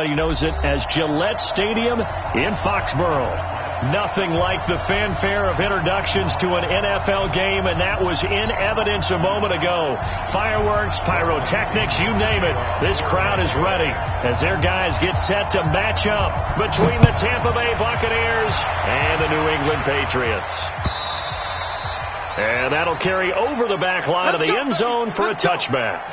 He knows it as Gillette Stadium in Foxborough. Nothing like the fanfare of introductions to an NFL game, and that was in evidence a moment ago. Fireworks, pyrotechnics, you name it. This crowd is ready as their guys get set to match up between the Tampa Bay Buccaneers and the New England Patriots. And that'll carry over the back line of the end zone for a touchback.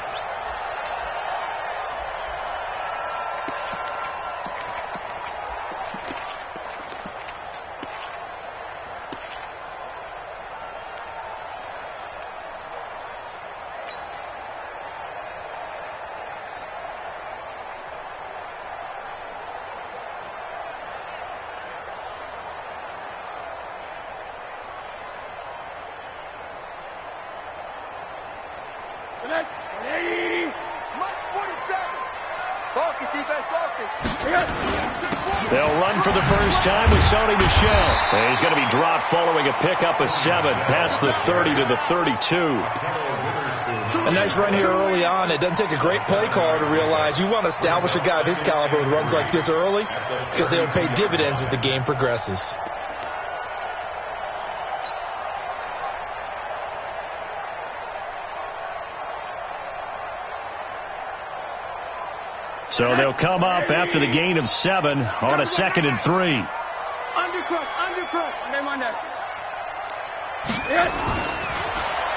They'll run for the first time with Sony Michel. And he's going to be dropped following a pickup of 7 past the 30 to the 32. A nice run here early on. It doesn't take a great play caller to realize you want to establish a guy of his caliber with runs like this early because they'll pay dividends as the game progresses. So they'll come up after the gain of 7 on a 2nd and 3. Undercut. Monday. Yes.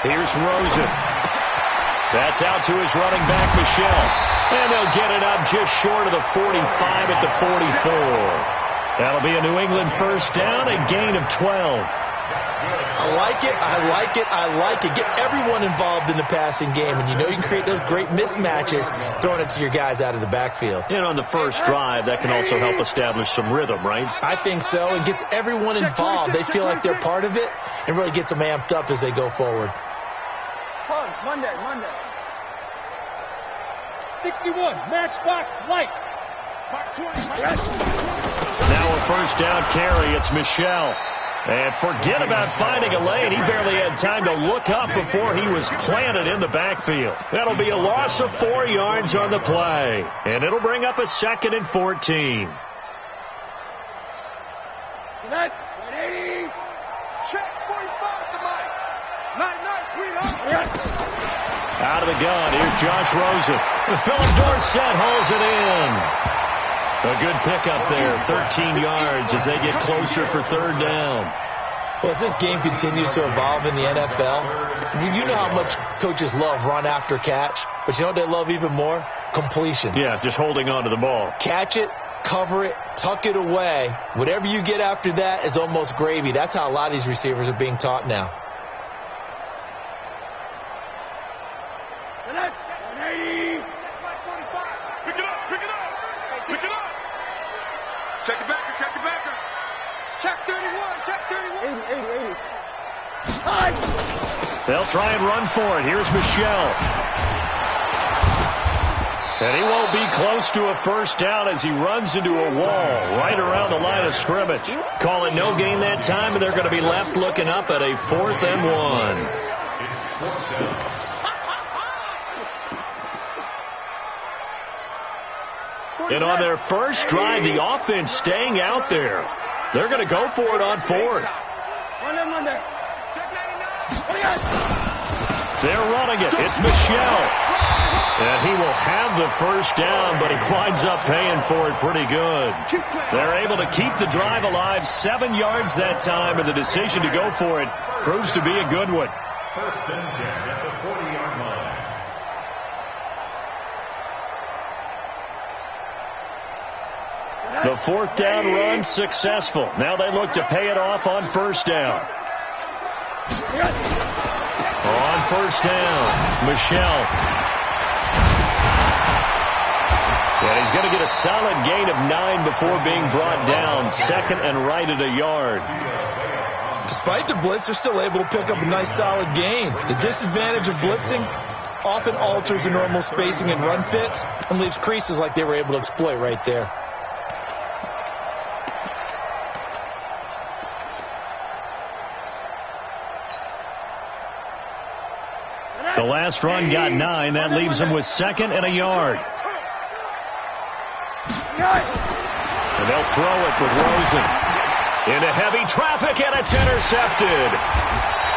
Here's Rosen. That's out to his running back, Michel. And they'll get it up just short of the 45 at the 44. That'll be a New England first down, a gain of 12. I like it. Get everyone involved in the passing game, and you know you can create those great mismatches throwing it to your guys out of the backfield. And on the first drive, that can also help establish some rhythm, right? I think so. It gets everyone involved. They feel like they're part of it and really gets them amped up as they go forward. Monday. 61, matchbox lights. Now a first down carry. It's Michel. And forget about finding a lane. He barely had time to look up before he was planted in the backfield. That'll be a loss of 4 yards on the play. And it'll bring up a 2nd and 14. Nice, 180. Check 45 to Mike. Nice, sweetheart. Out of the gun, here's Josh Rosen. Philip Dorsett hauls it in. A good pickup there, 13 yards as they get closer for 3rd down. Well, as this game continues to evolve in the NFL, you know how much coaches love run after catch, but you know what they love even more? Completion. Yeah, just holding on to the ball. Catch it, cover it, tuck it away. Whatever you get after that is almost gravy. That's how a lot of these receivers are being taught now. They'll try and run for it. Here's Michel. And he won't be close to a first down as he runs into a wall right around the line of scrimmage. Call it no gain that time, and they're going to be left looking up at a 4th and 1. And on their first drive, the offense staying out there. They're going to go for it on 4th. Monday. They're running it. It's Michel. And he will have the first down, but he winds up paying for it pretty good. They're able to keep the drive alive, 7 yards that time, and the decision to go for it proves to be a good one. First and 10 at the 40-yard line. The 4th down run successful. Now they look to pay it off on 1st down. On 1st down, Michel. And he's going to get a solid gain of 9 before being brought down. 2nd and right at a yard. Despite the blitz, they're still able to pick up a nice solid gain. The disadvantage of blitzing often alters the normal spacing and run fits and leaves creases like they were able to exploit right there. The last run got 9. That leaves him with 2nd and a yard. And they'll throw it with Rosen. Into heavy traffic, and it's intercepted.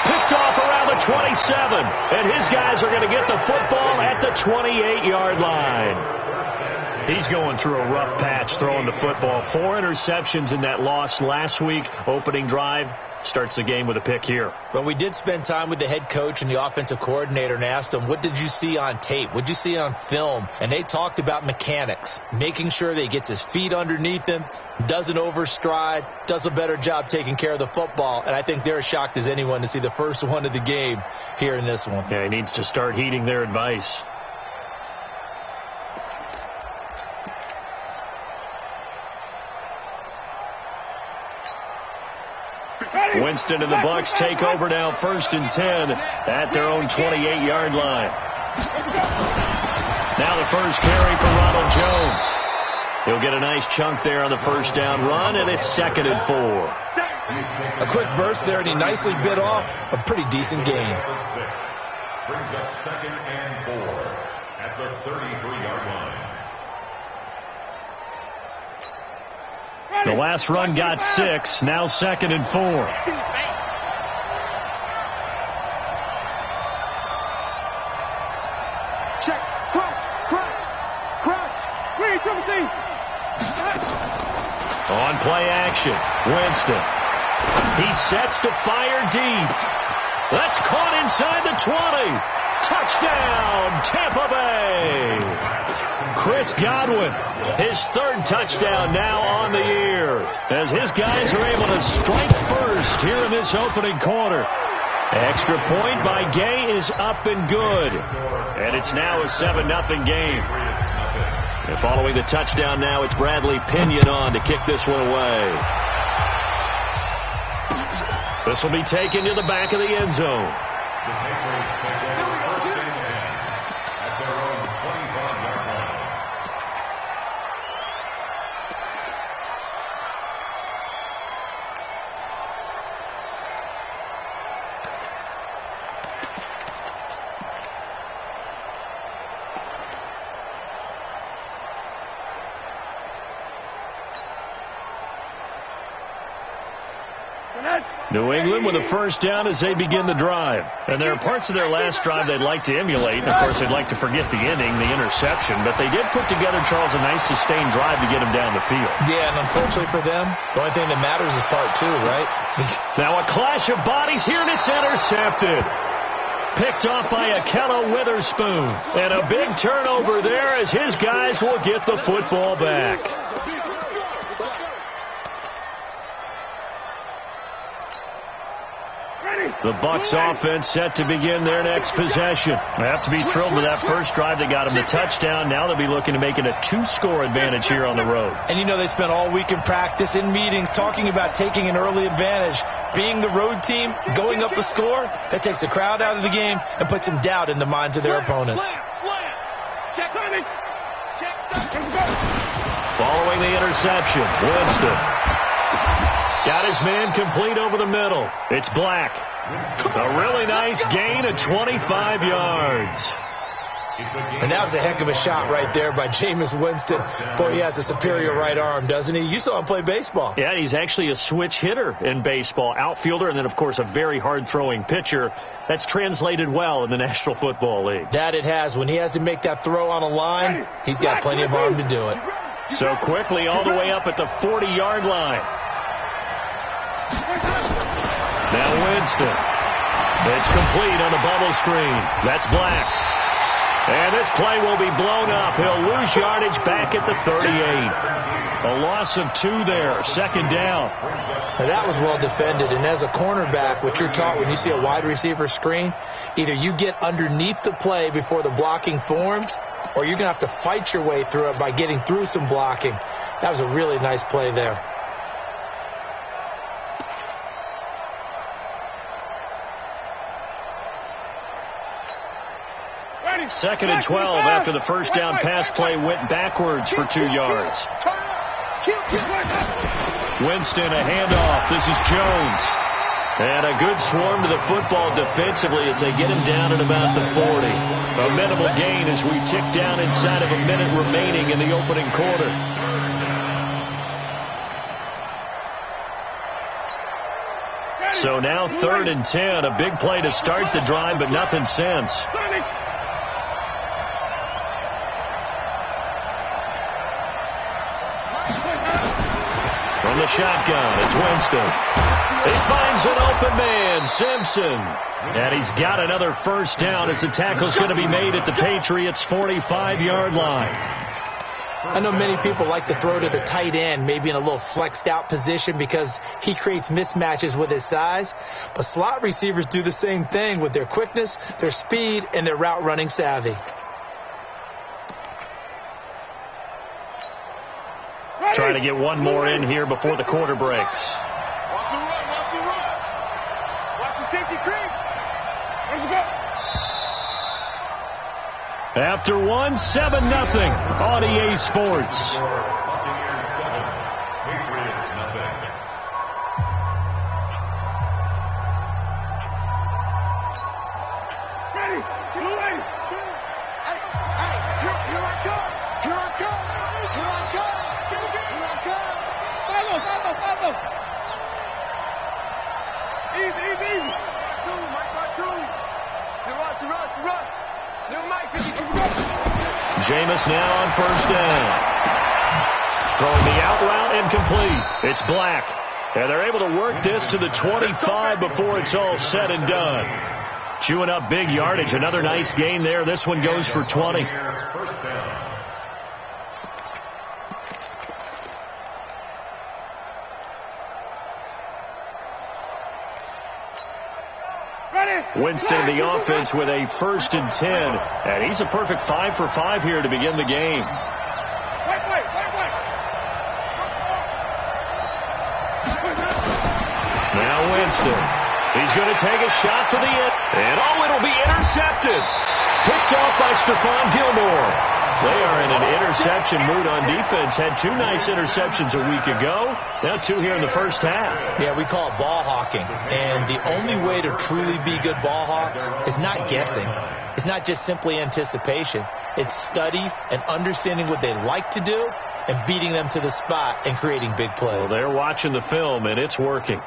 Picked off around the 27. And his guys are going to get the football at the 28-yard line. He's going through a rough patch throwing the football. 4 interceptions in that loss last week. Opening drive. Starts the game with a pick here. But we did spend time with the head coach and the offensive coordinator and asked them, what did you see on tape? What did you see on film? And they talked about mechanics, making sure that he gets his feet underneath him, doesn't overstride, does a better job taking care of the football. And I think they're as shocked as anyone to see the first one of the game here in this one. Yeah, he needs to start heeding their advice. Winston and the Bucs take over now, 1st and 10 at their own 28-yard line. Now the first carry for Ronald Jones. He'll get a nice chunk there on the first down run, and it's 2nd and 4. A quick burst there, and he nicely bit off a pretty decent gain. Brings up 2nd and 4 at the 33-yard line. The last run got 6. Now 2nd and 4. Check. Crouch. Wait, Timothy. On play action. Winston. He sets to fire deep. That's caught inside the 20. Touchdown, Tampa Bay. Chris Godwin, his 3rd touchdown now on the year, as his guys are able to strike first here in this opening quarter. Extra point by Gay is up and good, and it's now a 7-0 game. And following the touchdown now, it's Bradley Pinion on to kick this one away. This will be taken to the back of the end zone. The Patriots take over 1st and 10 at their own 25-yard line. New England with a first down as they begin the drive. And there are parts of their last drive they'd like to emulate. And, of course, they'd like to forget the inning, the interception. But they did put together, Charles, a nice sustained drive to get him down the field. Yeah, and unfortunately for them, the only thing that matters is part 2, right? Now a clash of bodies here, and it's intercepted. Picked off by Akello Witherspoon. And a big turnover there as his guys will get the football back. The Bucs offense set to begin their next possession. They have to be thrilled with that first drive that got them the touchdown. Now they'll be looking to make it a 2-score advantage here on the road. And you know they spent all week in practice, in meetings, talking about taking an early advantage. Being the road team, going up a score, that takes the crowd out of the game and puts some doubt in the minds of their opponents. Following the interception, Winston got his man complete over the middle. It's Black. A really nice gain of 25 yards. And that was a heck of a shot right there by Jameis Winston. Boy, he has a superior right arm, doesn't he? You saw him play baseball. Yeah, he's actually a switch hitter in baseball. Outfielder, and then, of course, a very hard-throwing pitcher. That's translated well in the National Football League. That it has. When he has to make that throw on a line, he's got plenty of arm to do it. So quickly all the way up at the 40-yard line. Now Winston. It's complete on the bubble screen. That's Black. And this play will be blown up. He'll lose yardage back at the 38. A loss of 2 there. 2nd down. Now that was well defended. And as a cornerback, what you're taught when you see a wide receiver screen, either you get underneath the play before the blocking forms, or you're going to have to fight your way through it by getting through some blocking. That was a really nice play there. Second and 12 after the first down pass play went backwards for 2 yards. Winston, a handoff. This is Jones. And a good swarm to the football defensively as they get him down at about the 40. A minimal gain as we tick down inside of a minute remaining in the opening quarter. So now 3rd and 10. A big play to start the drive, but nothing since. From the shotgun, it's Winston. He finds an open man, Simpson. And he's got another first down as the tackle's going to be made at the Patriots' 45-yard line. I know many people like to throw to the tight end, maybe in a little flexed out position because he creates mismatches with his size. But slot receivers do the same thing with their quickness, their speed, and their route running savvy. Trying to get one more in here before the quarter breaks. Watch the run, watch the run. Watch the safety creep. Let's go. After 1, 7-0 on EA Sports. Buccaneers 7, Patriots nothing. Ready. Ready. Hey, here I come. Here I come. Here I come. Here I come. Follow. Easy. Two, Mike, two. To run. New Mike, Jameis now on first down. Throwing the out route incomplete. It's Black. And they're able to work this to the 25 before it's all said and done. Chewing up big yardage. Another nice gain there. This one goes for 20. First down. Winston, the offense, with a 1st and 10. And he's a perfect 5 for 5 here to begin the game. Wait. Now Winston. He's going to take a shot to the end. And it'll be intercepted. Picked off by Stephon Gilmore. They are in an interception mood on defense. Had 2 nice interceptions a week ago. Now 2 here in the first half. Yeah, we call it ball hawking. And the only way to truly be good ball hawks is not guessing. It's not just simply anticipation. It's study and understanding what they like to do and beating them to the spot and creating big plays. Well, they're watching the film, and it's working.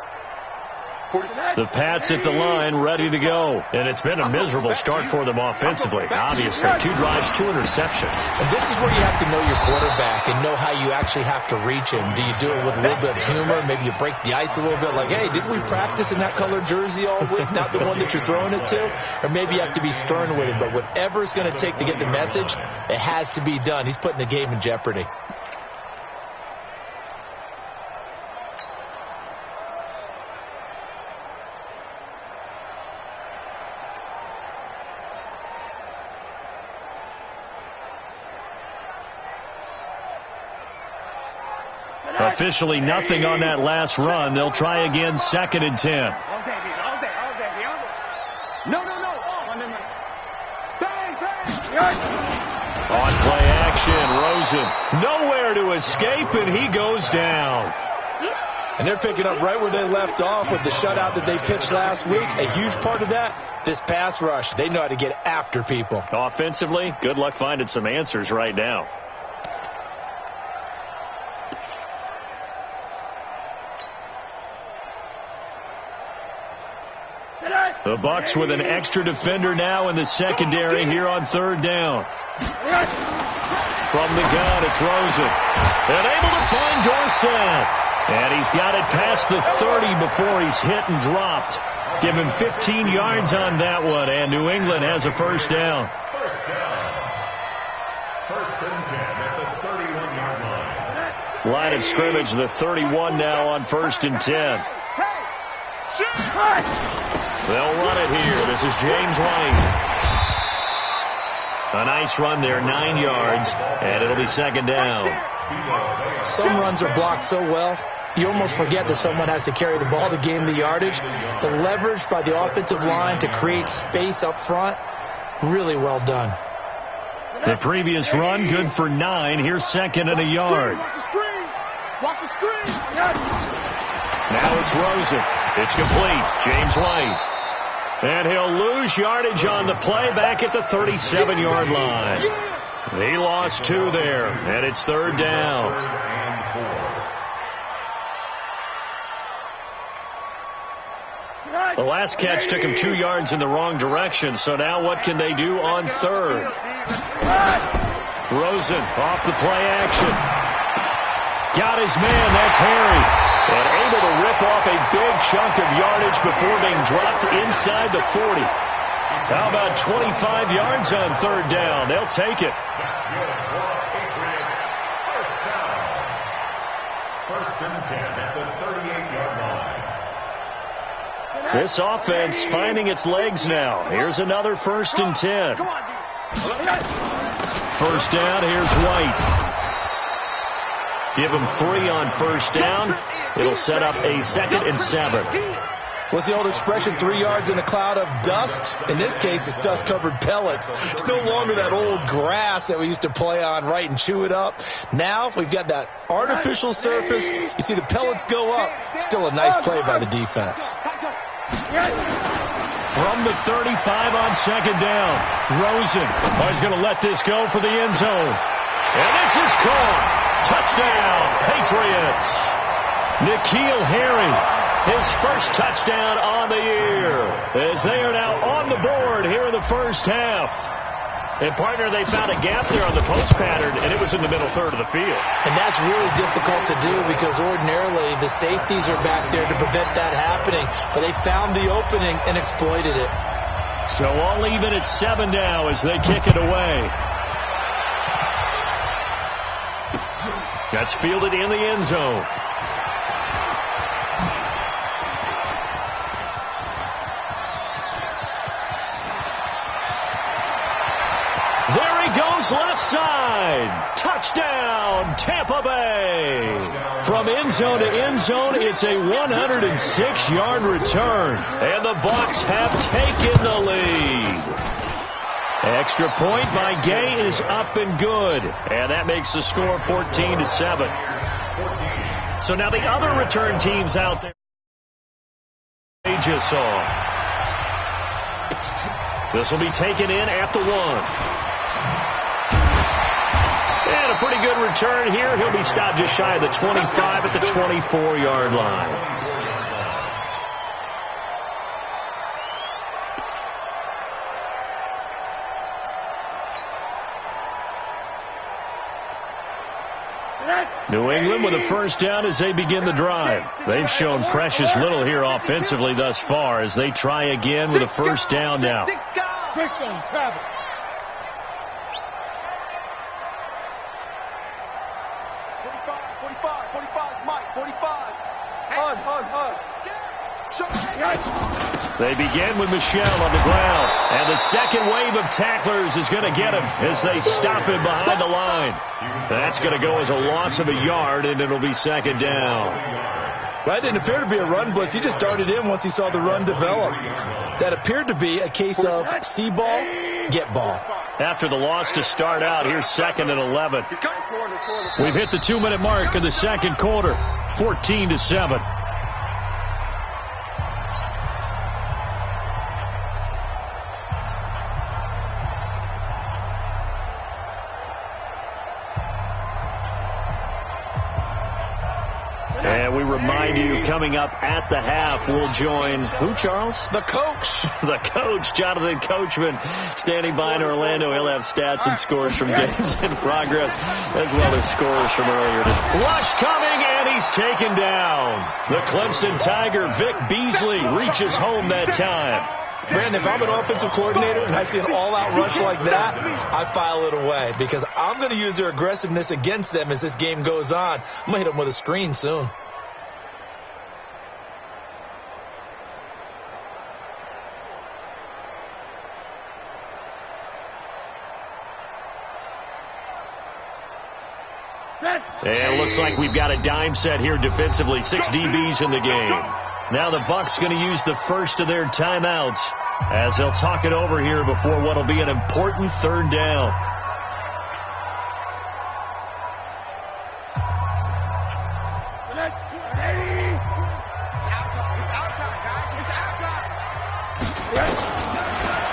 The Pats at the line, ready to go. And it's been a miserable start for them offensively. Obviously, 2 drives, 2 interceptions. And this is where you have to know your quarterback and know how you actually have to reach him. Do you do it with a little bit of humor? Maybe you break the ice a little bit, like, hey, didn't we practice in that colored jersey all week, not the one that you're throwing it to? Or maybe you have to be stern with him. But whatever it's going to take to get the message, it has to be done. He's putting the game in jeopardy. Officially nothing on that last run. They'll try again, 2nd and 10. All day. No. Bang. On play action, Rosen nowhere to escape, and he goes down. And they're picking up right where they left off with the shutout that they pitched last week. A huge part of that, this pass rush. They know how to get after people. Offensively, good luck finding some answers right now. The Bucs with an extra defender now in the secondary here on 3rd down. From the gun, it's Rosen. And able to find Dorsett. And he's got it past the 30 before he's hit and dropped. Give him 15 yards on that one, and New England has a first down. First down. 1st and 10 at the 31-yard line. Line of scrimmage, the 31 now on 1st and 10. They'll run it here. This is James White. A nice run there, 9 yards, and it'll be 2nd down. Some runs are blocked so well, you almost forget that someone has to carry the ball to gain the yardage. The leverage by the offensive line to create space up front, really well done. The previous run, good for 9. Here's 2nd and a yard. Watch the screen. Now it's Rosen. It's complete. James White. And he'll lose yardage on the play back at the 37-yard line. He lost 2 there, and it's 3rd down. The last catch took him 2 yards in the wrong direction, so now what can they do on third? Rosen off the play action. Got his man, that's Harry. And able to rip off a big chunk of yardage before being dropped inside the 40. How about 25 yards on third down? They'll take it. First and 10 at the 38-yard line. This offense finding its legs now. Here's another 1st and 10. First down, here's White. Give him 3 on first down. It'll set up a 2nd and 7. What's the old expression, 3 yards in a cloud of dust? In this case, it's dust-covered pellets. It's no longer that old grass that we used to play on, right, and chew it up. Now we've got that artificial surface. You see the pellets go up. Still a nice play by the defense. From the 35 on 2nd down, Rosen is going to let this go for the end zone. And this is caught. Touchdown, Patriots. N'Keal Harry, his first touchdown on the year, as they are now on the board here in the first half. And, partner, they found a gap there on the post pattern, and it was in the middle third of the field. And that's really difficult to do because ordinarily the safeties are back there to prevent that happening. But they found the opening and exploited it. So all even at 7 now as they kick it away. That's fielded in the end zone. There he goes left side. Touchdown, Tampa Bay. From end zone to end zone, it's a 106-yard return. And the Bucs have taken the lead. Extra point by Gay is up and good. And that makes the score 14-7. So now the other return teams out there they just saw. This will be taken in at the 1. And a pretty good return here. He'll be stopped just shy of the 25 at the 24-yard line. New England with a first down as they begin the drive. They've shown precious little here offensively thus far as they try again with a first down now. Travel. They begin with Michel on the ground. And the second wave of tacklers is going to get him as they stop him behind the line. That's going to go as a loss of a yard, and it'll be 2nd down. That didn't appear to be a run blitz. He just darted in once he saw the run develop. That appeared to be a case of see ball, get ball. After the loss to start out, here's 2nd and 11. We've hit the 2-minute mark in the second quarter, 14-7. And we remind you, coming up at the half, we'll join who, Charles? The coach. The coach, Jonathan Coachman, standing by in Orlando. He'll have stats and scores from games in progress, as well as scores from earlier. Lush coming, and he's taken down. The Clemson Tiger, Vic Beasley, reaches home that time. Brandon, if I'm an offensive coordinator and I see an all-out rush like that, I file it away because I'm going to use their aggressiveness against them as this game goes on. I'm going to hit them with a screen soon. And it looks like we've got a dime set here defensively. 6 DBs in the game. Now the Bucs going to use the first of their timeouts as they'll talk it over here before what will be an important 3rd down.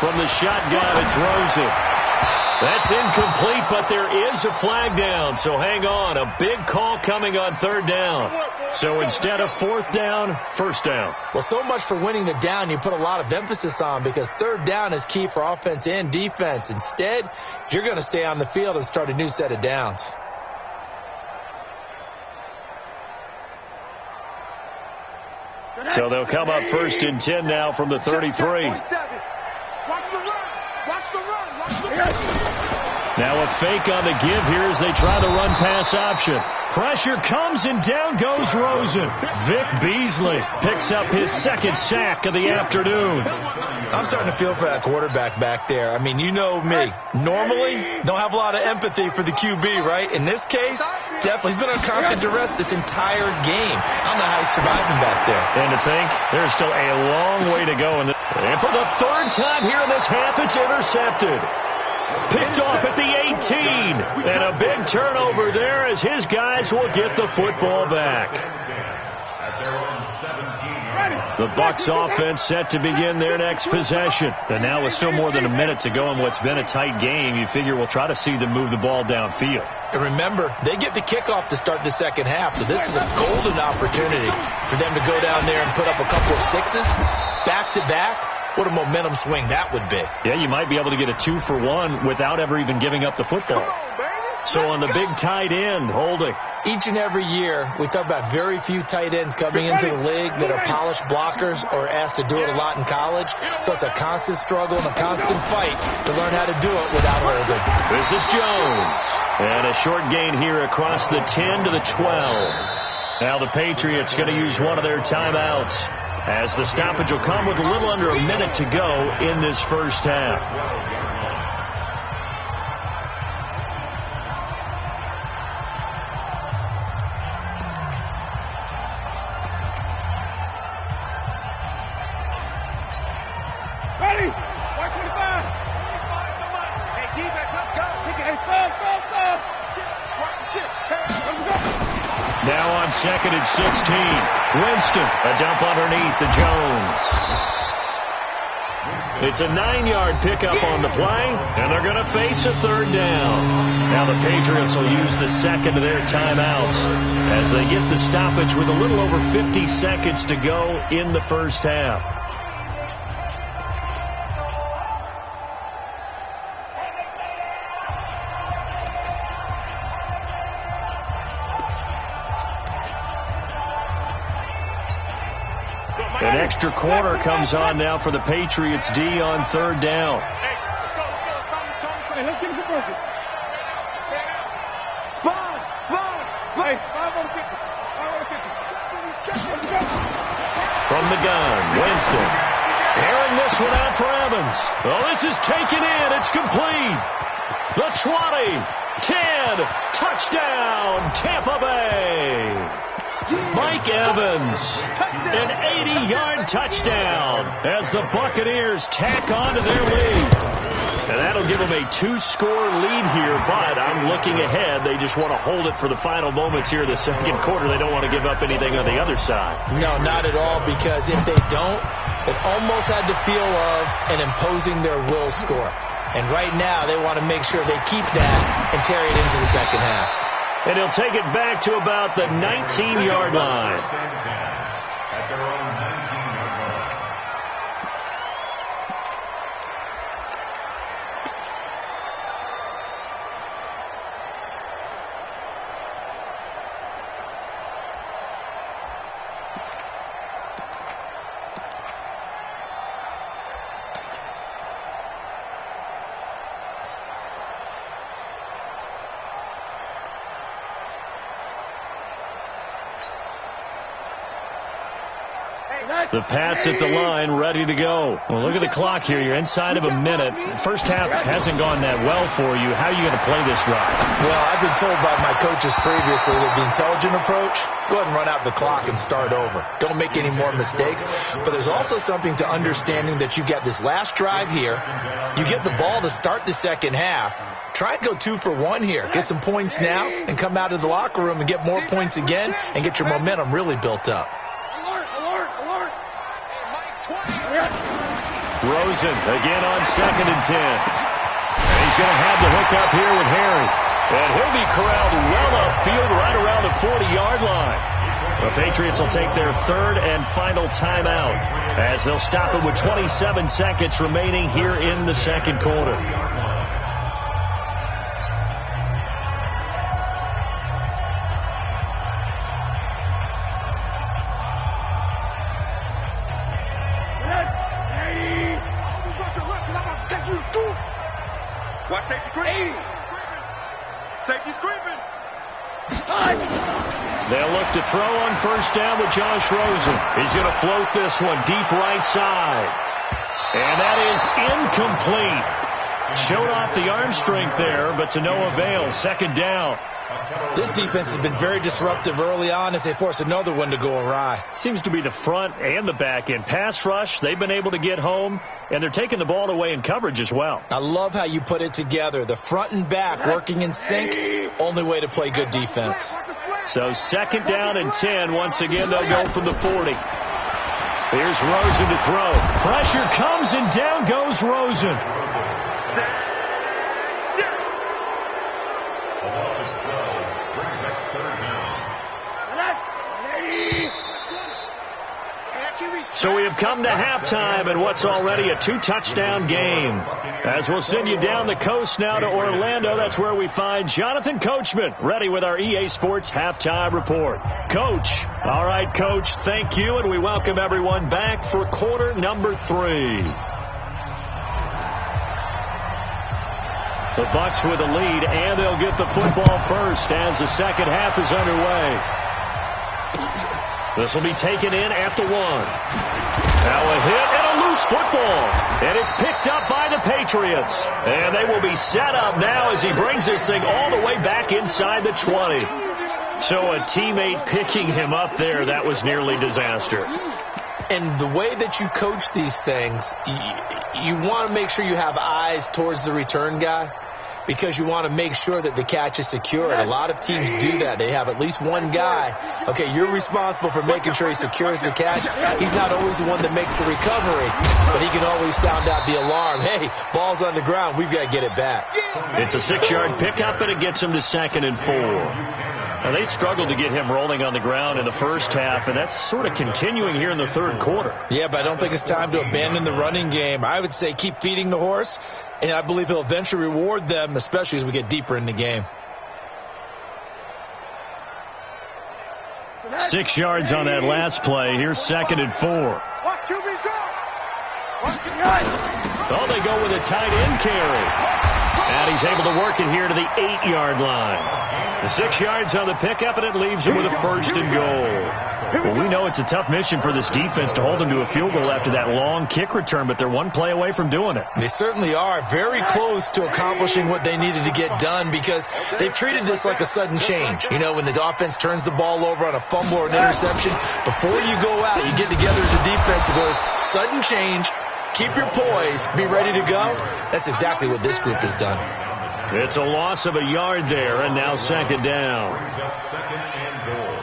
From the shotgun, it's Rosen. That's incomplete, but there is a flag down, so hang on. A big call coming on third down. So instead of fourth down, first down. Well, so much for winning the down you put a lot of emphasis on, because third down is key for offense and defense. Instead, you're going to stay on the field and start a new set of downs. So they'll come up first and 10 now from the 33. Now a fake on the give here as they try the run-pass option. Pressure comes and down goes Rosen. Vic Beasley picks up his second sack of the afternoon. I'm starting to feel for that quarterback back there. I mean, you know me. Normally, don't have a lot of empathy for the QB, right? In this case, definitely. He's been on constant duress this entire game. I don't know how he's surviving back there. And to think, there's still a long way to go. And for the third time here in this half, it's intercepted. Picked off at the 18. And a big turnover there as his guys will get the football back. The Bucs offense set to begin their next possession. And now with still more than a minute to go in what's been a tight game, you figure we'll try to see them move the ball downfield. And remember, they get the kickoff to start the second half, so this is a golden opportunity for them to go down there and put up a couple of sixes back-to-back. What a momentum swing that would be. Yeah, you might be able to get a 2-for-1 without ever even giving up the football. So on the big tight end, holding. Each and every year, we talk about very few tight ends coming into the league that are polished blockers or asked to do it a lot in college. So it's a constant struggle and a constant fight to learn how to do it without holding. This is Jones. And a short gain here across the 10 to the 12. Now the Patriots going to use one of their timeouts, as the stoppage will come with a little under a minute to go in this first half. Now on second and 16. Winston, a dump underneath to Jones. It's a 9-yard pickup on the play, and they're going to face a third down. Now the Patriots will use the second of their timeouts as they get the stoppage with a little over 50 seconds to go in the first half. An extra quarter comes on now for the Patriots D on third down. From the gun, Winston. Airing this one out for Evans. Oh, this is taken in. It's complete. The 20, 10, touchdown, Tampa Bay. Mike Evans, an 80-yard touchdown as the Buccaneers tack on to their lead. And that'll give them a 2-score lead here, but I'm looking ahead. They just want to hold it for the final moments here in the second quarter. They don't want to give up anything on the other side. No, not at all, because if they don't, it almost had the feel of an imposing their will score. And right now, they want to make sure they keep that and carry it into the second half. And he'll take it back to about the 19-yard line. At their own 19-yard line. The Pats at the line, ready to go. Well, look at the clock here. You're inside of a minute. First half hasn't gone that well for you. How are you going to play this drive? Well, I've been told by my coaches previously that the intelligent approach, go ahead and run out the clock and start over. Don't make any more mistakes. But there's also something to understanding that you get this last drive here. You get the ball to start the second half. Try and go 2 for 1 here. Get some points now and come out of the locker room and get more points again and get your momentum really built up. Rosen again on second and 10. And he He's going to have the hook up here with Harry. And he'll be corralled well upfield right around the 40-yard line. The Patriots will take their third and final timeout as they'll stop it with 27 seconds remaining here in the second quarter. Watch safety creeping. Safety's creeping. They'll look to throw on first down with Josh Rosen. He's going to float this one deep right side. And that is incomplete. Showed off the arm strength there, but to no avail. Second down. This defense has been very disruptive early on as they force another one to go awry. Seems to be the front and the back end. Pass rush, they've been able to get home, and they're taking the ball away in coverage as well. I love how you put it together. The front and back working in sync, only way to play good defense. So second down and 10. Once again, they'll go from the 40. Here's Rosen to throw. Pressure comes, and down goes Rosen. So we have come to halftime in what's already a 2-touchdown game. As we'll send you down the coast now to Orlando, that's where we find Jonathan Coachman, ready with our EA Sports Halftime Report. Coach. All right, Coach, thank you, and we welcome everyone back for quarter number 3. The Bucs with a lead, and they'll get the football first as the second half is underway. This will be taken in at the 1. Now a hit and a loose football. And it's picked up by the Patriots. And they will be set up now as he brings this thing all the way back inside the 20. So a teammate picking him up there, that was nearly disaster. And the way that you coach these things, you want to make sure you have eyes towards the return guy, because you want to make sure that the catch is secure. And a lot of teams do that. They have at least one guy. Okay, you're responsible for making sure he secures the catch. He's not always the one that makes the recovery, but he can always sound out the alarm. Hey, ball's on the ground. We've got to get it back. It's a 6-yard pickup, and it gets him to 2nd and 4. Now, they struggled to get him rolling on the ground in the first half, and that's sort of continuing here in the third quarter. Yeah, but I don't think it's time to abandon the running game. I would say keep feeding the horse, and I believe he'll eventually reward them, especially as we get deeper in the game. 6 yards on that last play. Here's 2nd and 4. Oh, they go with a tight end carry. And he's able to work it here to the 8-yard line. The 6 yards on the pickup, and it leaves him with a 1st and goal. Well, we know it's a tough mission for this defense to hold them to a field goal after that long kick return, but they're one play away from doing it. They certainly are very close to accomplishing what they needed to get done, because they've treated this like a sudden change. You know, when the offense turns the ball over on a fumble or an interception, before you go out, you get together as a defense and go, sudden change, keep your poise, be ready to go. That's exactly what this group has done. It's a loss of a yard there, and now 2nd down. Brings up 2nd and goal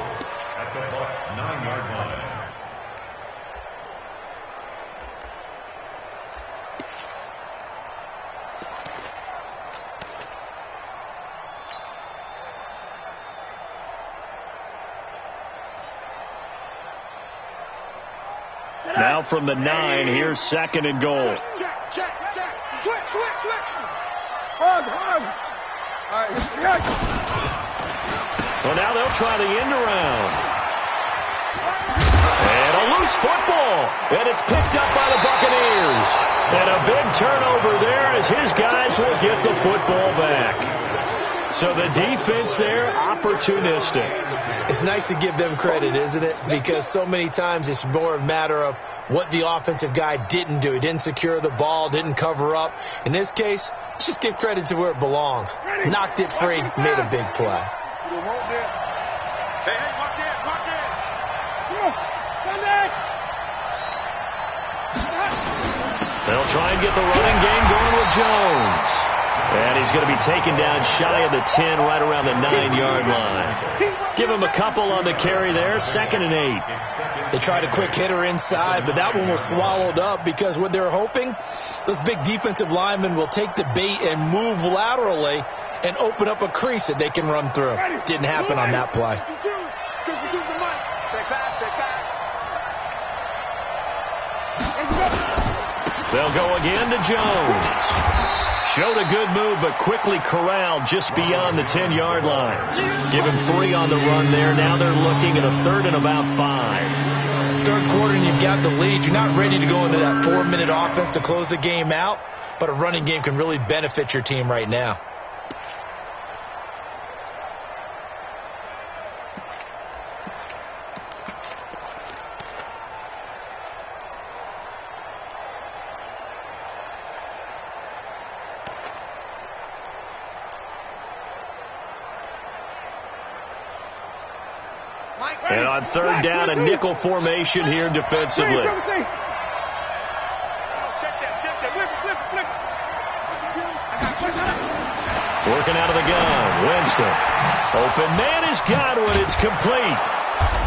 at the Bucs 9-yard line. Now from the 9, here's 2nd and goal. Check. Switch. Hug. All right. Well, now they'll try the end around. And a loose football. And it's picked up by the Buccaneers. And a big turnover there as his guys will get the football back. So the defense there, opportunistic. It's nice to give them credit, isn't it? Because so many times it's more a matter of what the offensive guy didn't do. He didn't secure the ball, didn't cover up. In this case, let's just give credit to where it belongs. Knocked it free, made a big play. You want this? Hey, watch it. Come back. They'll try and get the running game going with Jones. And he's going to be taken down shy of the 10, right around the 9-yard line. Give him a couple on the carry there, 2nd and 8. They tried a quick hitter inside, but that one was swallowed up because what they're hoping, those big defensive linemen will take the bait and move laterally and open up a crease that they can run through. Didn't happen on that play. They'll go again to Jones. Showed a good move, but quickly corralled just beyond the 10-yard line. Give him 3 on the run there. Now they're looking at a 3rd and about 5. Third quarter and you've got the lead. You're not ready to go into that 4-minute offense to close the game out, but a running game can really benefit your team right now. And on 3rd down, a nickel formation here defensively. Working out of the gun. Winston. Open man is Godwin. It's complete.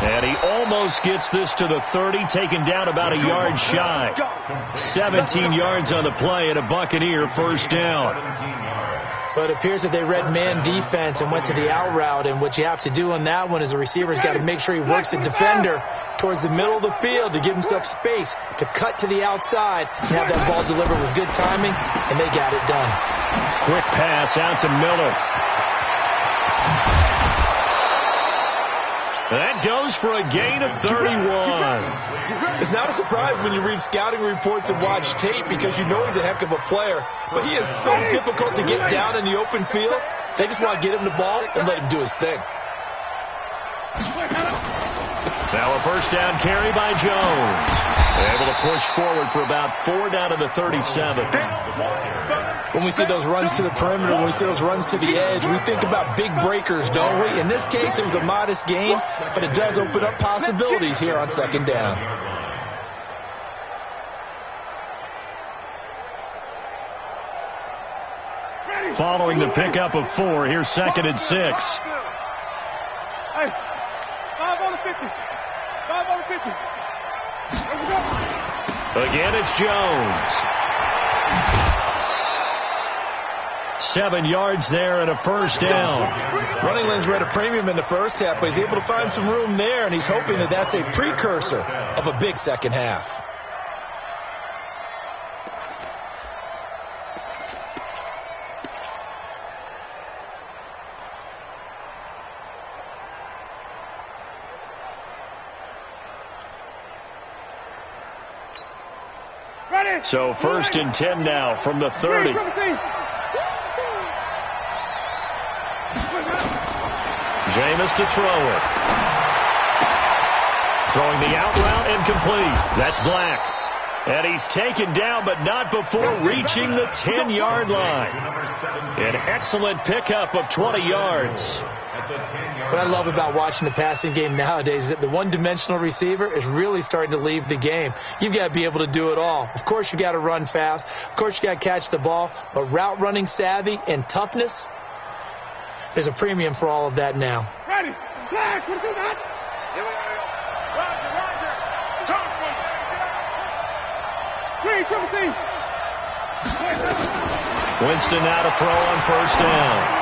And he almost gets this to the 30, taken down about a yard shy. 17 yards on the play and a Buccaneer first down. But it appears that they read man defense and went to the out route. And what you have to do on that one is the receiver's got to make sure he works the defender towards the middle of the field to give himself space to cut to the outside and have that ball delivered with good timing, and they got it done. Quick pass out to Miller. That goes for a gain of 31. It's not a surprise when you read scouting reports and watch tape because you know he's a heck of a player. But he is so difficult to get down in the open field. They just want to get him the ball and let him do his thing. Now a first down carry by Jones. Able to push forward for about 4 down to the 37. When we see those runs to the perimeter, when we see those runs to the edge, we think about big breakers, don't we? In this case, it was a modest gain, but it does open up possibilities here on 2nd down. Following the pickup of 4, here's 2nd and 6. Hey, 5 on the 50. 5 on the 50. Again, it's Jones. 7 yards there and a first down. Running lanes were at a premium in the first half, but he's able to find some room there, and he's hoping that that's a precursor of a big second half. So 1st and 10 now from the 30. Jameis to throw it. Throwing the out route incomplete. That's Black. And he's taken down, but not before reaching the 10-yard line. An excellent pickup of 20 yards. What I love about watching the passing game nowadays is that the one-dimensional receiver is really starting to leave the game. You've got to be able to do it all. Of course, you got to run fast. Of course, you got to catch the ball. But route running savvy and toughness, there's a premium for all of that now. Ready. Flag. What is that? Here we go. Roger. Winston now to throw on first down.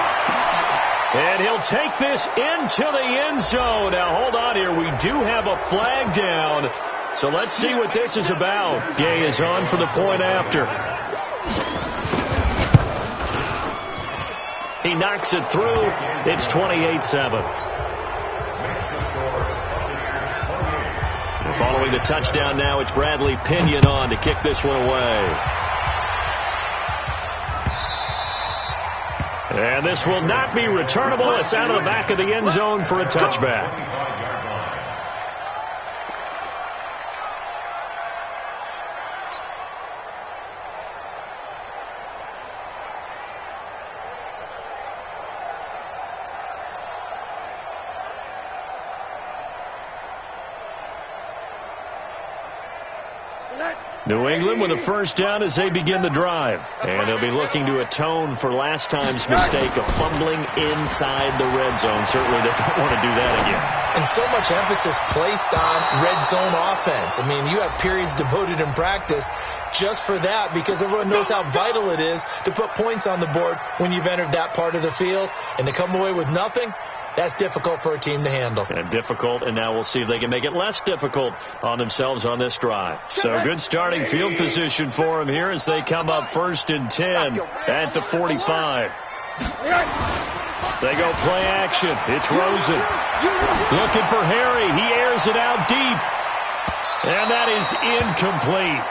And he'll take this into the end zone. Now, hold on here. We do have a flag down. So let's see what this is about. Gay is on for the point after. He knocks it through. It's 28-7. Following the touchdown now, it's Bradley Pinion on to kick this one away. And this will not be returnable. It's out of the back of the end zone for a touchback. New England with a first down as they begin the drive. And they'll be looking to atone for last time's mistake of fumbling inside the red zone. Certainly they don't want to do that again. And so much emphasis placed on red zone offense. I mean, you have periods devoted in practice just for that because everyone knows how vital it is to put points on the board when you've entered that part of the field. And to come away with nothing, that's difficult for a team to handle. And difficult, and now we'll see if they can make it less difficult on themselves on this drive. So good starting field position for them here as they come up 1st and 10 at the 45. They go play action. It's Rosen. Looking for Harry. He airs it out deep. And that is incomplete.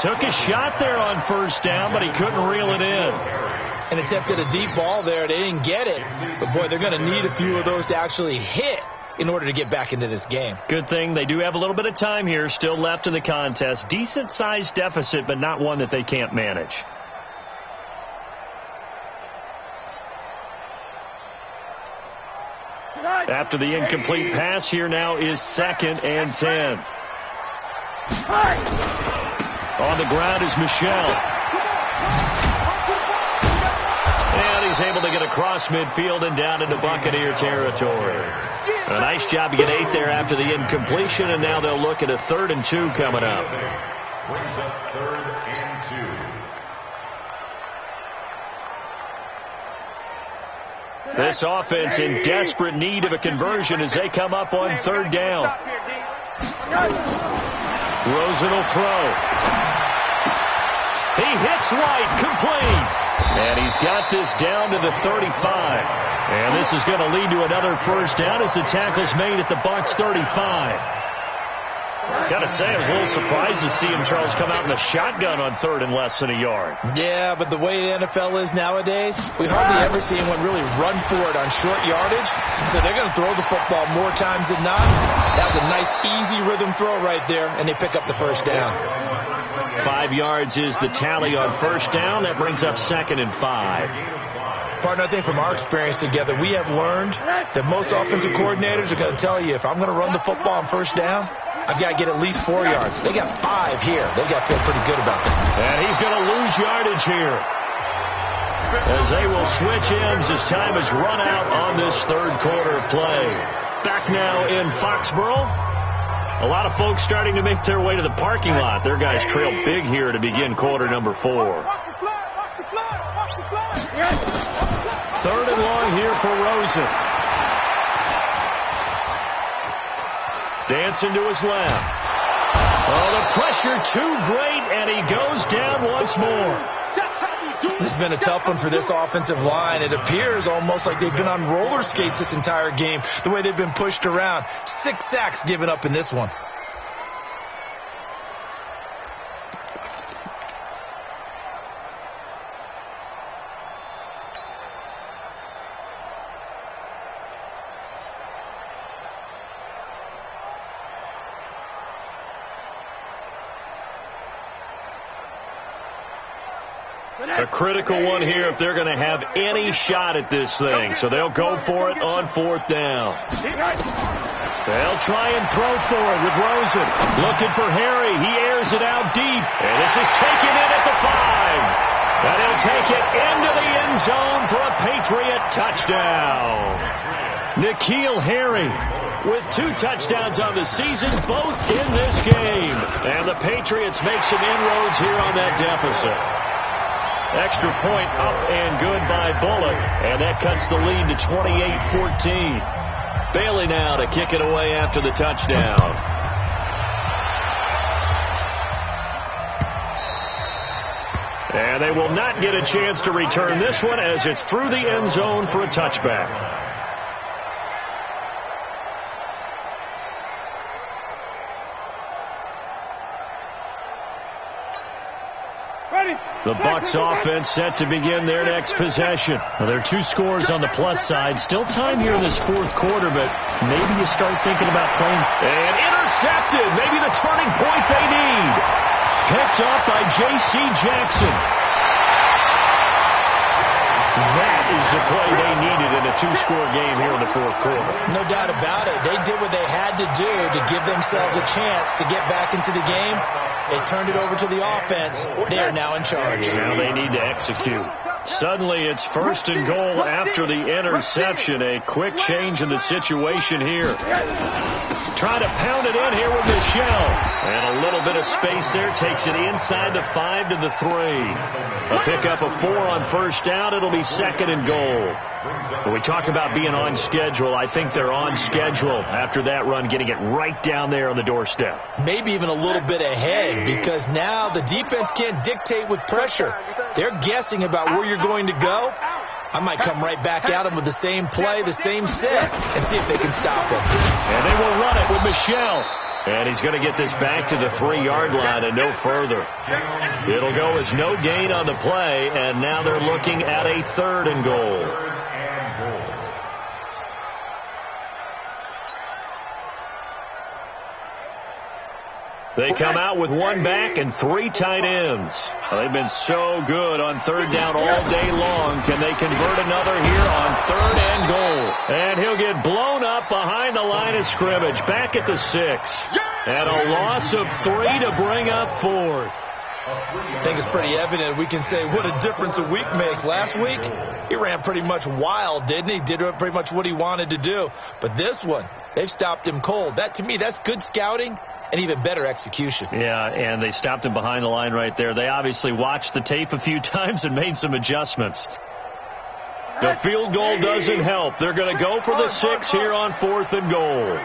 Took a shot there on 1st down, but he couldn't reel it in. And attempted a deep ball there. They didn't get it. But, boy, they're going to need a few of those to actually hit in order to get back into this game. Good thing they do have a little bit of time here still left in the contest. Decent-sized deficit, but not one that they can't manage. After the incomplete pass, here now is 2nd and 10. On the ground is Michel. And he's able to get across midfield and down into Buccaneer territory. A nice job to get 8 there after the incompletion, and now they'll look at a 3rd and 2 coming up. Brings up 3rd and 2. This offense in desperate need of a conversion as they come up on 3rd down. Rosen will throw. He hits White, complete. And he's got this down to the 35. And this is going to lead to another 1st down as the tackle's made at the Bucs 35. Gotta say, I was a little surprised to see him, Charles, come out in the shotgun on 3rd and less than a yard. Yeah, but the way the NFL is nowadays, we hardly ever see anyone really run for it on short yardage. So they're going to throw the football more times than not. That was a nice, easy rhythm throw right there, and they pick up the 1st down. 5 yards is the tally on 1st down. That brings up 2nd and 5. Partner, I think from our experience together, we have learned that most offensive coordinators are going to tell you, if I'm going to run the football on 1st down, I've got to get at least 4 yards. They got 5 here. They've got to feel pretty good about that. And he's going to lose yardage here, as they will switch ends as time has run out on this 3rd quarter of play. Back now in Foxborough. A lot of folks starting to make their way to the parking lot. Their guys trail big here to begin quarter number 4. 3rd and long here for Rosen. Dancing to his left. Oh, the pressure too great, and he goes down once more. This has been a tough one for this offensive line. It appears almost like they've been on roller skates this entire game, the way they've been pushed around. 6 sacks given up in this one. A critical one here if they're going to have any shot at this thing. So they'll go for it on 4th down. They'll try and throw for it with Rosen. Looking for Harry. He airs it out deep. And this is taken in at the 5. And he'll take it into the end zone for a Patriot touchdown. N'Keal Harry with 2 touchdowns on the season, both in this game. And the Patriots make some inroads here on that deficit. Extra point up and good by Bullock. And that cuts the lead to 28-14. Bailey now to kick it away after the touchdown. And they will not get a chance to return this one as it's through the end zone for a touchback. The Bucs offense set to begin their next possession. Now, there are 2 scores on the plus side. Still time here in this 4th quarter, but maybe you start thinking about playing. And intercepted. Maybe the turning point they need. Picked up by J.C. Jackson. That is the play they needed in a 2-score game here in the 4th quarter. No doubt about it. They did what they had to do to give themselves a chance to get back into the game. They turned it over to the offense. They are now in charge. Now they need to execute. Suddenly it's 1st and goal after the interception. A quick change in the situation here. Trying to pound it in here with Michel. And a little bit of space there. Takes it inside the 5 to the 3. A pickup of 4 on 1st down. It'll be 2nd and goal. When we talk about being on schedule, I think they're on schedule after that run, getting it right down there on the doorstep. Maybe even a little bit ahead, because now the defense can't dictate with pressure. They're guessing about where you're going to go. I might come right back at them with the same play, the same set, and see if they can stop it. And they will run it with Michel. And he's going to get this back to the 3-yard line and no further. It'll go as no gain on the play, and now they're looking at a 3rd and goal. They come out with 1 back and 3 tight ends. They've been so good on 3rd down all day long. Can they convert another here on 3rd and goal? And he'll get blown up behind the line of scrimmage, back at the 6. And a loss of 3 to bring up 4th. I think it's pretty evident. We can say what a difference a week makes. Last week, he ran pretty much wild, didn't he? Did pretty much what he wanted to do. But this one, they've stopped him cold. That, to me, that's good scouting and even better execution. Yeah, and they stopped him behind the line right there. They obviously watched the tape a few times and made some adjustments. The field goal doesn't help. They're going to go for the 6 here on 4th and goal.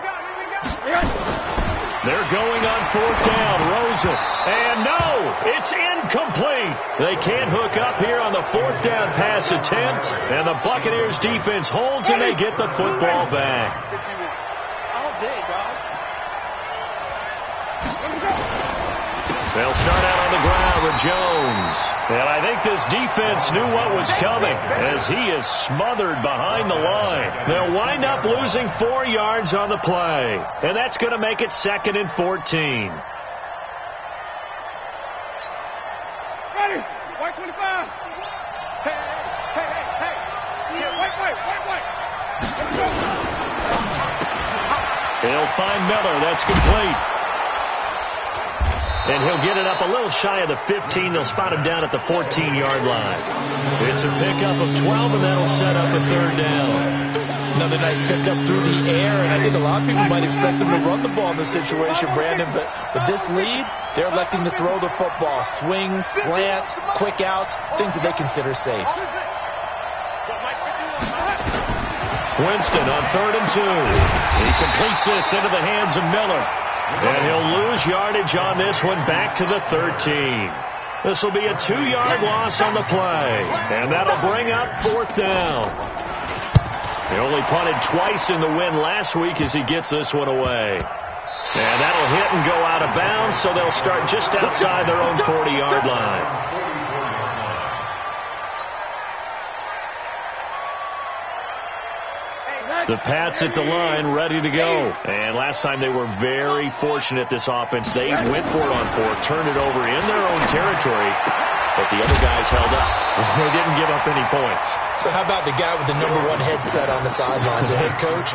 They're going on 4th down. Rosen. And no, it's incomplete. They can't hook up here on the 4th down pass attempt. And the Buccaneers defense holds and they get the football back. All day, dog. They'll start out on the ground with Jones. And I think this defense knew what was coming as he is smothered behind the line. They'll wind up losing 4 yards on the play. And that's going to make it 2nd and 14. Ready? White 25. Hey. Yeah, white. They'll find Miller. That's complete. And he'll get it up a little shy of the 15. They'll spot him down at the 14-yard line. It's a pickup of 12, and that'll set up a 3rd down. Another nice pickup through the air, and I think a lot of people might expect them to run the ball in this situation, Brandon. But with this lead, they're electing to throw the football. Swings, slants, quick outs, things that they consider safe. Winston on 3rd and 2. He completes this into the hands of Miller. And he'll lose yardage on this one back to the 13. This will be a 2-yard loss on the play. And that'll bring up 4th down. He only punted twice in the win last week as he gets this one away. And that'll hit and go out of bounds, so they'll start just outside their own 40-yard line. The Pats at the line, ready to go. And last time they were very fortunate, this offense. They went for it on 4th, turned it over in their own territory, but the other guys held up. They didn't give up any points. So how about the guy with the #1 headset on the sidelines, the head coach?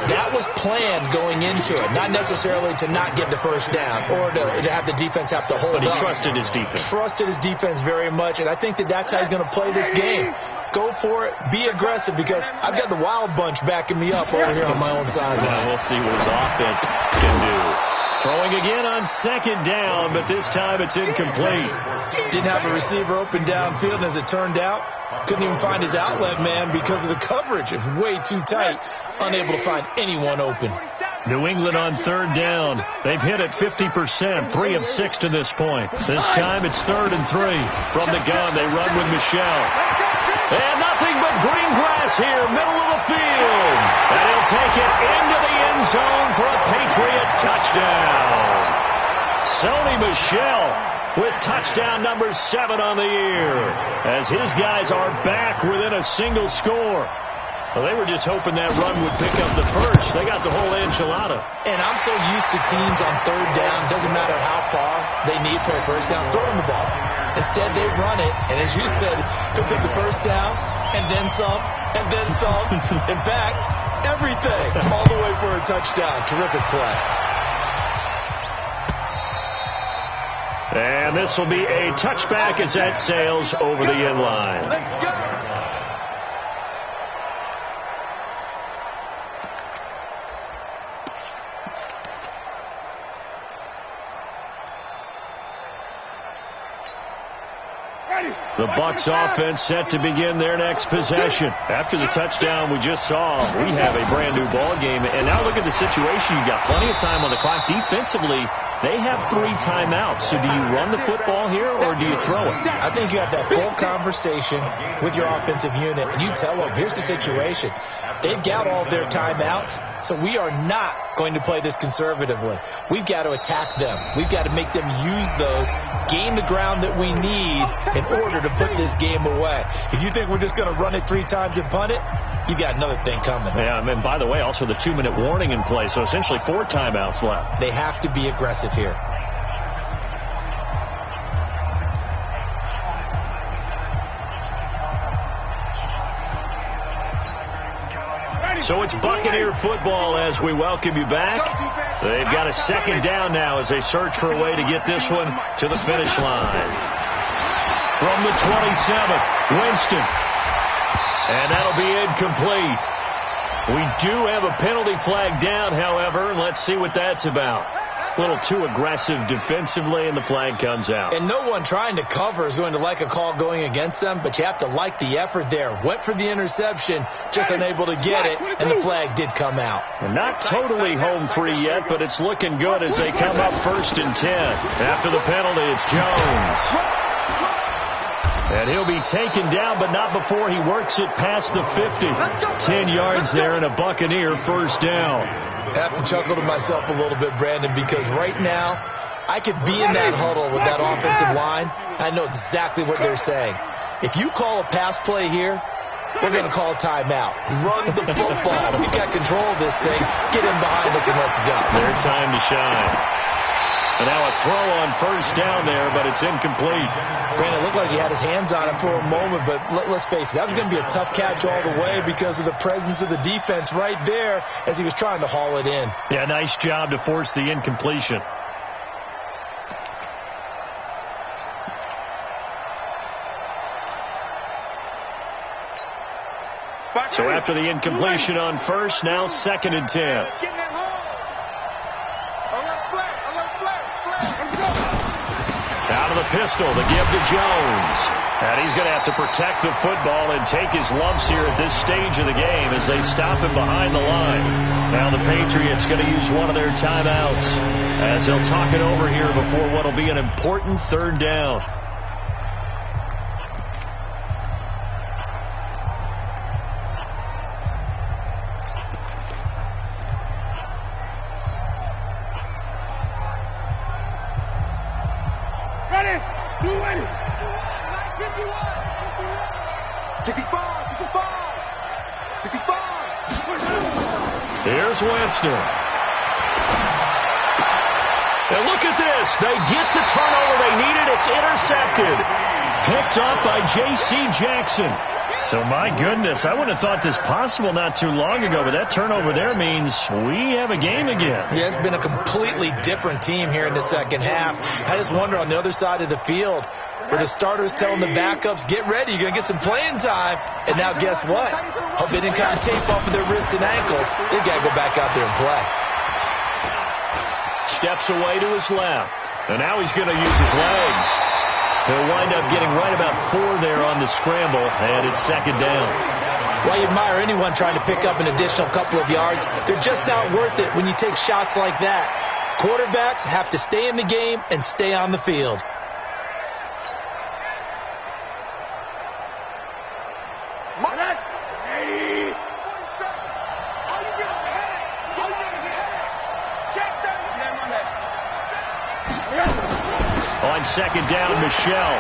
That was planned going into it, not necessarily to not get the 1st down or to have the defense have to hold up. But he trusted his defense. Trusted his defense very much, and I think that's how he's going to play this game. Go for it. Be aggressive, because I've got the wild bunch backing me up over here on my own side. Now we'll see what his offense can do. Throwing again on 2nd down, but this time it's incomplete. Didn't have a receiver open downfield, and as it turned out, couldn't even find his outlet man because of the coverage. It was way too tight. Unable to find anyone open. New England on 3rd down. They've hit it 50%, 3 of 6 to this point. This time it's 3rd and 3. From the gun, they run with Michel. And nothing but green grass here, middle of the field. And he'll take it into the end zone for a Patriot touchdown. Sony Michel with touchdown number 7 on the year, as his guys are back within a single score. Well, they were just hoping that run would pick up the first. They got the whole enchilada. And I'm so used to teams on third down, doesn't matter how far they need for a first down, throwing the ball. Instead, they run it, and as you said, pick up the first down, and then some, and then some. In fact, everything, all the way for a touchdown. Terrific play. And this will be a touchback as that sails over the end line. Let's go. The Bucs offense set to begin their next possession. After the touchdown we just saw, we have a brand new ball game. And now look at the situation. You've got plenty of time on the clock. Defensively, they have 3 timeouts. So do you run the football here or do you throw it? I think you have that full conversation with your offensive unit, and you tell them, here's the situation. They've got all of their timeouts, so we are not going to play this conservatively. We've got to attack them. We've got to make them use those, gain the ground that we need in order to put this game away. If you think we're just going to run it 3 times and punt it, you got another thing coming. Yeah, and by the way, also the 2-minute warning in play, so essentially 4 timeouts left. They have to be aggressive here. So it's Buccaneer football as we welcome you back. They've got a second down now as they search for a way to get this one to the finish line. From the 27, Winston. And that'll be incomplete. We do have a penalty flag down, however. Let's see what that's about. A little too aggressive defensively, and the flag comes out. And no one trying to cover is going to like a call going against them, but you have to like the effort there. Went for the interception, just unable to get it, and the flag did come out. And not totally home free yet, but it's looking good as they come up 1st and 10. After the penalty, it's Jones. And he'll be taken down, but not before he works it past the 50. 10 yards there and a Buccaneer first down. I have to chuckle to myself a little bit, Brandon, because right now I could be in that huddle with that offensive line. I know exactly what they're saying. If you call a pass play here, we're going to call a timeout. Run the football. We've got control of this thing. Get in behind us and let's go. Their time to shine. And now a throw on first down there, but it's incomplete. Brandon, it looked like he had his hands on it for a moment, but let's face it, that was going to be a tough catch all the way because of the presence of the defense right there as he was trying to haul it in. Yeah, nice job to force the incompletion. So after the incompletion on first, now 2nd and 10. Out of the pistol, the give to Jones. And he's going to have to protect the football and take his lumps here at this stage of the game as they stop him behind the line. Now the Patriots going to use one of their timeouts as they'll talk it over here before what will be an important 3rd down. Here's Winston. And look at this. They get the turnover they needed. It's intercepted. Picked up by J.C. Jackson. So, my goodness, I wouldn't have thought this possible not too long ago, but that turnover there means we have a game again. Yeah, it's been a completely different team here in the second half. I just wonder on the other side of the field, where the starters telling the backups, get ready, you're going to get some playing time. And now guess what? Hope they didn't kind of tape off of their wrists and ankles. They've got to go back out there and play. Steps away to his left. And now he's going to use his legs. He'll wind up getting right about 4 there on the scramble, and it's 2nd down. Well, you admire anyone trying to pick up an additional couple of yards. They're just not worth it when you take shots like that. Quarterbacks have to stay in the game and stay on the field. On 2nd down, Michelle.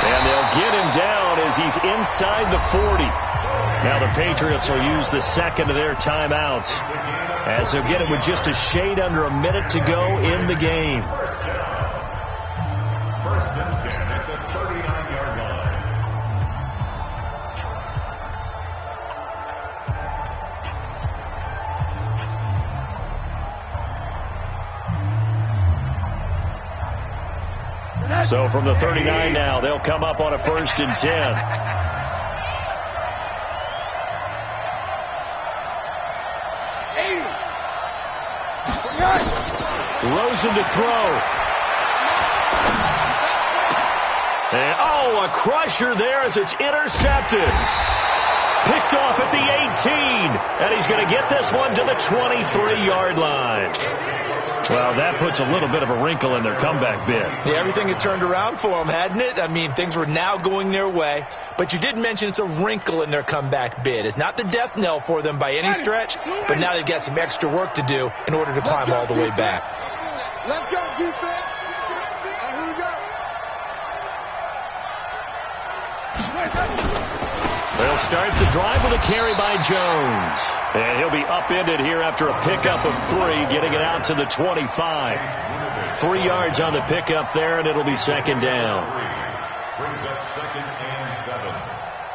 And they'll get him down as as he's inside the 40. Now the Patriots will use the second of their timeouts, as they'll get it with just a shade under a minute to go in the game. First and 10 at the 39-yard line. So from the 39 now, they'll come up on a 1st and 10. Rosen to throw. And, a crusher there as it's intercepted. Picked off at the 18. And he's going to get this one to the 23-yard line. Well, that puts a little bit of a wrinkle in their comeback bid. Yeah, everything had turned around for them, hadn't it? I mean, things were now going their way. But you did mention it's a wrinkle in their comeback bid. It's not the death knell for them by any stretch, but now they've got some extra work to do in order to climb all the way back. Let's go, defense. Here we go. They'll start the drive with a carry by Jones. And he'll be upended here after a pickup of 3, getting it out to the 25. 3 yards on the pickup there, and it'll be second down. Brings up 2nd and 7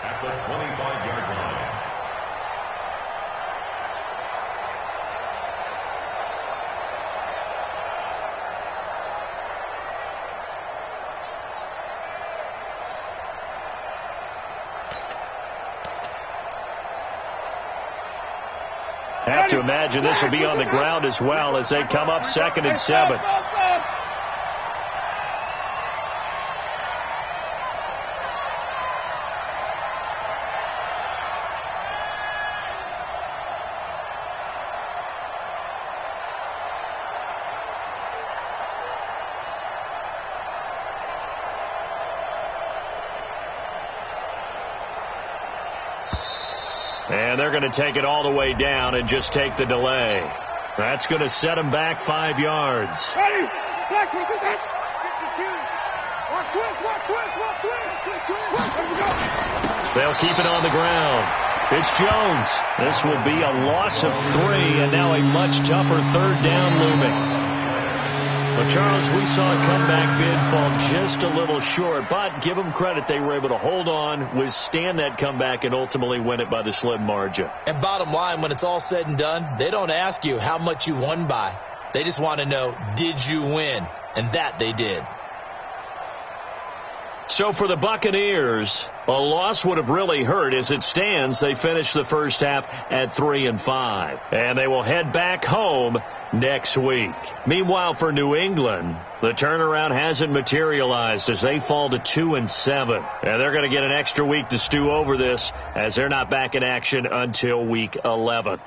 at the 25-yard line. Have to imagine this will be on the ground as well as they come up 2nd and 7. And they're going to take it all the way down and just take the delay. That's going to set them back 5 yards. Ready? Watch twist. They'll keep it on the ground. It's Jones. This will be a loss of 3, and now a much tougher 3rd down looming. Well, Charles, we saw a comeback bid fall just a little short, but give them credit. They were able to hold on, withstand that comeback, and ultimately win it by the slim margin. And bottom line, when it's all said and done, they don't ask you how much you won by. They just want to know, did you win? And that they did. So for the Buccaneers, a loss would have really hurt. As it stands, they finished the first half at 3-5. And they will head back home next week. Meanwhile, for New England, the turnaround hasn't materialized as they fall to 2-7. And they're going to get an extra week to stew over this as they're not back in action until week 11.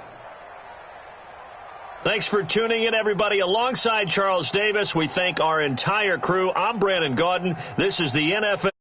Thanks for tuning in, everybody. Alongside Charles Davis, we thank our entire crew. I'm Brandon Gaudin. This is the NFL.